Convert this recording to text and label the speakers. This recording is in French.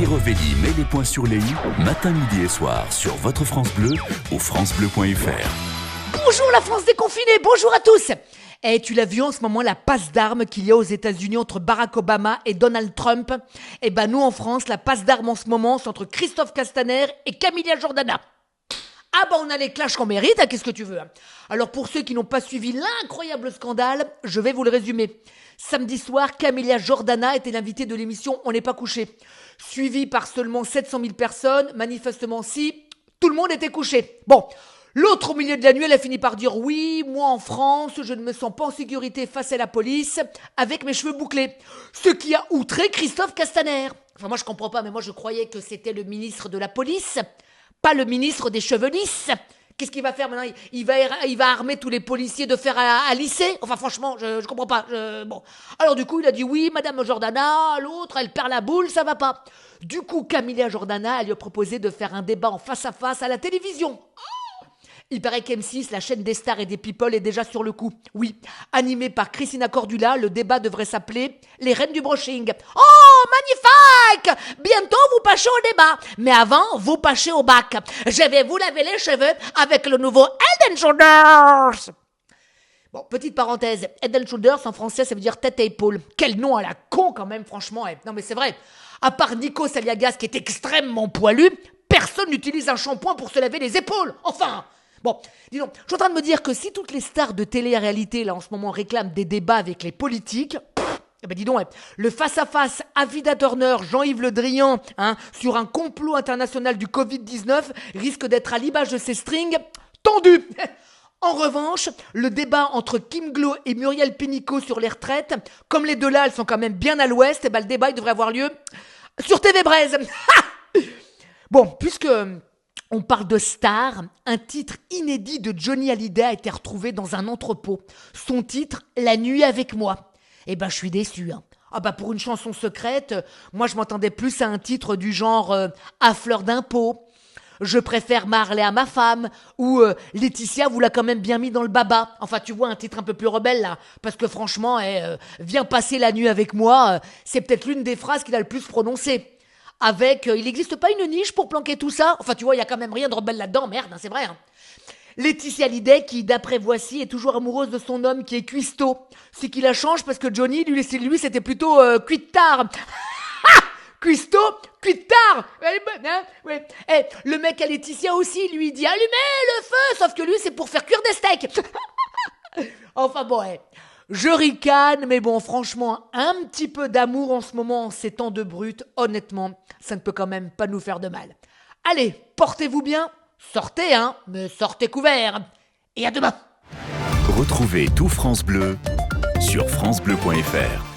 Speaker 1: Thierry Rovelli met les points sur les i, matin, midi et soir, sur votre France Bleu ou francebleu.fr.
Speaker 2: Bonjour la France déconfinée, bonjour à tous. Tu l'as vu en ce moment la passe d'armes qu'il y a aux États-Unis entre Barack Obama et Donald Trump. Nous en France, la passe d'armes en ce moment, c'est entre Christophe Castaner et Camilla Jordana. On a les clashs qu'on mérite, qu'est-ce que tu veux. Alors pour ceux qui n'ont pas suivi l'incroyable scandale, je vais vous le résumer. Samedi soir, Camilla Jordana était l'invitée de l'émission On n'est pas couché. Suivie par seulement 700 000 personnes, manifestement si, tout le monde était couché. L'autre au milieu de la nuit, elle a fini par dire « Oui, moi en France, je ne me sens pas en sécurité face à la police avec mes cheveux bouclés. » Ce qui a outré Christophe Castaner. Moi je comprends pas, mais moi je croyais que c'était le ministre de la police, pas le ministre des cheveux lisses. Qu'est-ce qu'il va faire maintenant ? Il va armer tous les policiers de fer à lisser ? Franchement, je comprends pas. Alors du coup, il a dit oui, Madame Jordana, l'autre, elle perd la boule, ça va pas. Du coup, Camilla Jordana, elle lui a proposé de faire un débat en face à face à la télévision. Il paraît qu'M6, la chaîne des stars et des people, est déjà sur le coup. Oui, animé par Christina Cordula, le débat devrait s'appeler « Les reines du brushing ». Oh, magnifique ! Bientôt, vous pâchez au débat. Mais avant, vous pâchez au bac. Je vais vous laver les cheveux avec le nouveau Head & Shoulders. Petite parenthèse, Head & Shoulders, en français, ça veut dire tête et épaule. Quel nom à la con, quand même, franchement. Non, mais c'est vrai. À part Nico Saliagas, qui est extrêmement poilu, personne n'utilise un shampoing pour se laver les épaules. Dis donc, je suis en train de me dire que si toutes les stars de télé-réalité, là, en ce moment, réclament des débats avec les politiques, dis donc, le face-à-face Avida Turner, Jean-Yves Le Drian, sur un complot international du Covid-19 risque d'être à l'image de ces strings tendus. En revanche, le débat entre Kim Glo et Muriel Pénicaud sur les retraites, comme les deux là, elles sont quand même bien à l'ouest, le débat, il devrait avoir lieu sur TV Braise. Puisque on parle de stars, un titre inédit de Johnny Hallyday a été retrouvé dans un entrepôt. Son titre, La nuit avec moi. Je suis déçu. Pour une chanson secrète, moi je m'attendais plus à un titre du genre À fleur d'un pot, Je préfère Marley à ma femme, ou Laetitia vous l'a quand même bien mis dans le baba. Tu vois, un titre un peu plus rebelle là, parce que franchement, viens passer la nuit avec moi, c'est peut-être l'une des phrases qu'il a le plus prononcées. Il n'existe pas une niche pour planquer tout ça. Tu vois, il y a quand même rien de rebelle là-dedans, merde, c'est vrai. Laetitia Hallyday, qui d'après Voici est toujours amoureuse de son homme qui est cuistot. C'est qu'il la change parce que Johnny, lui c'était plutôt cuit-tard. Cuistot, cuit-tard. Ouais. Le mec à Laetitia aussi, lui dit allumez le feu, sauf que lui c'est pour faire cuire des steaks. Je ricane, mais franchement, un petit peu d'amour en ce moment, en ces temps de brut, honnêtement, ça ne peut quand même pas nous faire de mal. Allez, portez-vous bien, sortez, mais sortez couverts. Et à demain.
Speaker 1: Retrouvez tout France Bleu sur francebleu.fr.